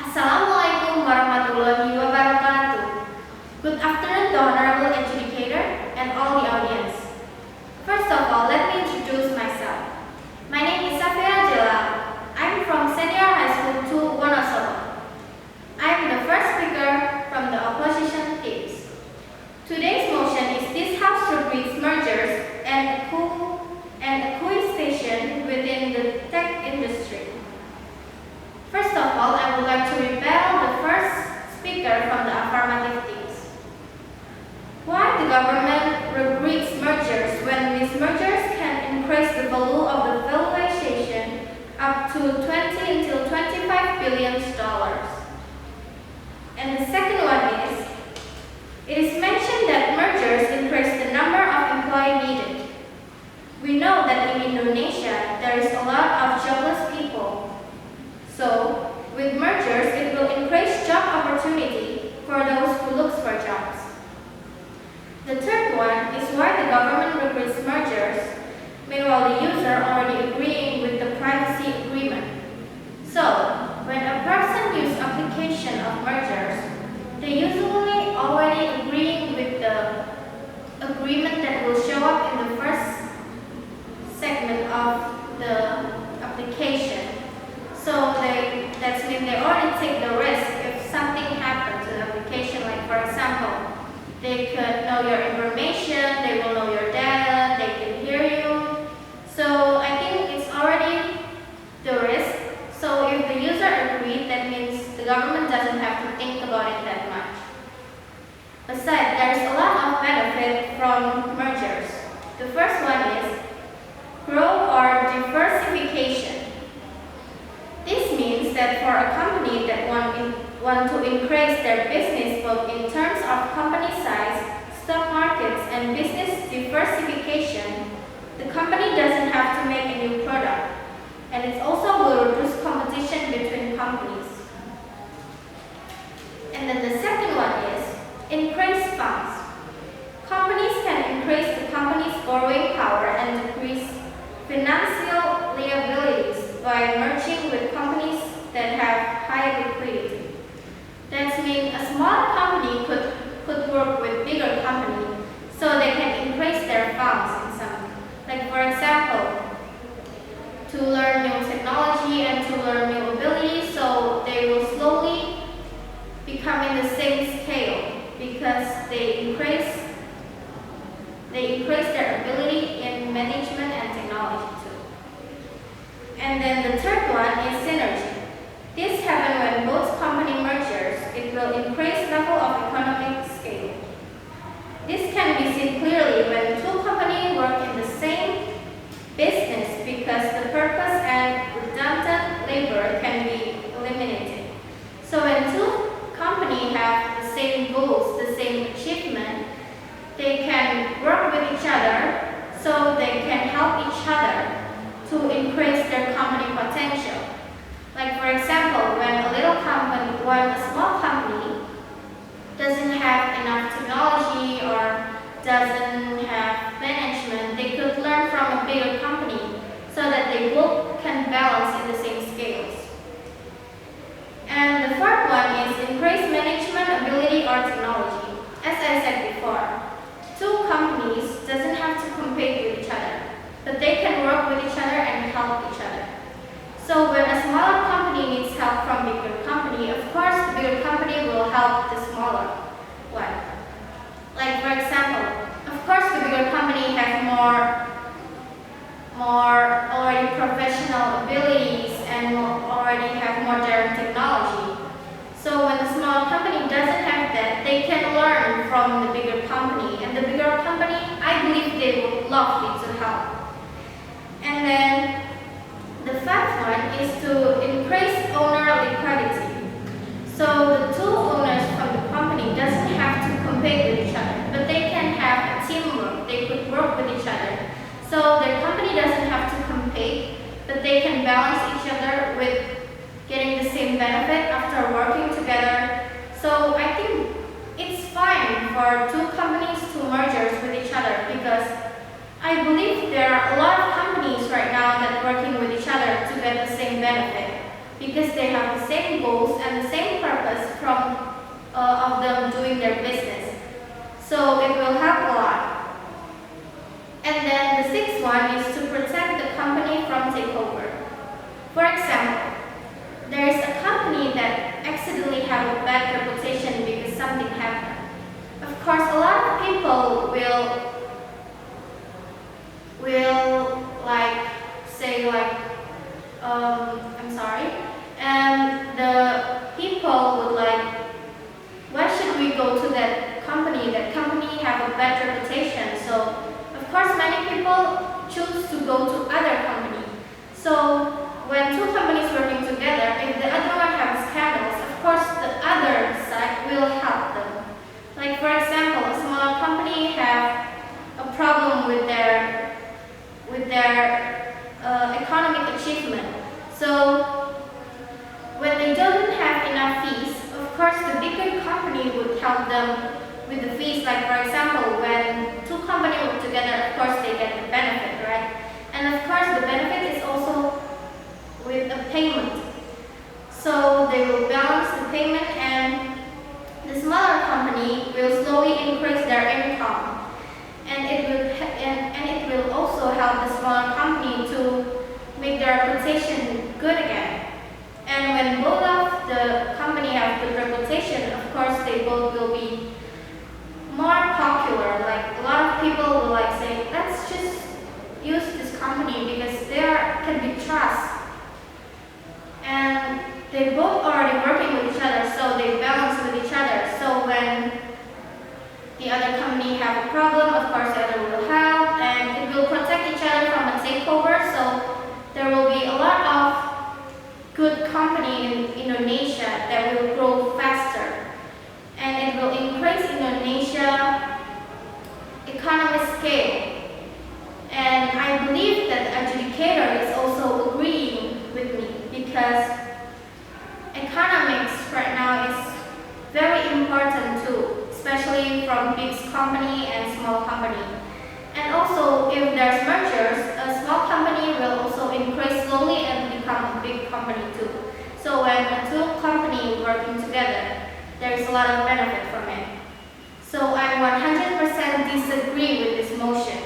Assalamualaikum warahmatullahi wabarakatuh. Good afternoon, the Honorable Adjudicator and all the audience. First of all, let me introduce myself. My name is Xaviera Della. I'm from Senior High School 2, Wonsobo. I'm the first speaker from the opposition teams. Today's motion is this House regrets mergers and acquisition within the tech industry. First of all, I would like to rebel the first speaker from the affirmative teams. Why the government regrets mergers when these mergers can increase the value of the valuation up to 20 until $25 billion. And the second one is, it is mentioned that mergers increase the number of employees needed. We know that in Indonesia, there is a lot of jobless people. So, with mergers, it will increase job opportunity for those who look for jobs. The third one is why the government regrets mergers, meanwhile the user already agreeing with the privacy agreement. So, when a person uses application of mergers, they usually already agreeing with the agreement that will show up in the first segment of the application. So that means they already take the risk if something happens to the application. Like for example, they could know your information, they will know your data, they can hear you. So I think it's already the risk. So if the user agrees, that means the government doesn't have to think about it that much. Besides, there's a lot of benefit from mergers. The first one is growth or diversification. This means that for a company that want to increase their business both in terms of company size, stock markets, and business diversification, the company doesn't have to make a new product, and it also will reduce competition between companies. And then the second one is increase funds. Companies can increase the company's borrowing power and decrease financial liabilities by merging with companies that have high liquidity. That means a small company could work with bigger company so they can increase their funds in some. Like for example, to learn new technology and to learn new abilities, so they will slowly become in the same scale because they increase their ability in management and technology too. And then the third one is synergy. This happens when both company mergers. It will increase level of economic scale. This can be seen clearly when two companies work in the same business because the purpose and redundant labor can be eliminated. So when two companies have the same goals, the same achievement, they can work with each other so they can help each other to increase their company potential. Like for example, when a small company doesn't have enough technology or doesn't have management, they could learn from a bigger company so that they both can balance in the same scales. And the fourth one is increase management ability or technology. As I said before, two companies doesn't have to compete with each other, but they can work with each other and help each other. So when a smaller company needs help from bigger company, of course the bigger company will help the smaller one. Like for example, of course the bigger company has more already professional abilities and already have modern technology. So when the small company doesn't have that, they can learn from the bigger company, and the bigger company, I believe they would love it to help. And then the fifth one is to increase owner liquidity. So the two owners from the company doesn't have to compete with each other, but they can have a teamwork. They could work with each other. So their company doesn't have to compete, but they can balance each other with getting the same benefit after working together. So I think it's fine for two companies to merge with each other because I believe there are a lot of companies right now that are working with each other to get the same benefit because they have the same goals and the same And the people would like, why should we go to that company? That company have a bad reputation. So of course many people choose to go to other company. So when two companies working together, if the other one has scandals, of course the other side will help them. Like for example, a small company have a problem with their economic achievement. So when they don't have enough fees, of course the bigger company would help them with the fees. Like for example, when two companies work together, of course they get the benefit, right? And of course the benefit is also with a payment. So they will balance the payment, and the smaller company will slowly increase their income. And it will also help the smaller company to make their reputation good again. And when both of the company have good reputation, of course they both will be more popular. Like a lot of people will like say, let's just use this company because they can be trust. And they both already working with each other, so they balance with each other. So when the other company have a problem, of course the other will help, and it will protect each other from a takeover. So there will be a lot of good company in Indonesia that will grow faster, and it will increase Indonesia economic scale. And I believe that the adjudicator is also agreeing with me, because economics right now is very important too, especially from big company and small company. And also, if there's mergers, a small company will also increase slowly and become a big company too. So when two companies working together, there is a lot of benefit from it. So I 100% disagree with this motion.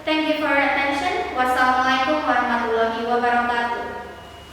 Thank you for your attention. Wassalamualaikum warahmatullahi wabarakatuh.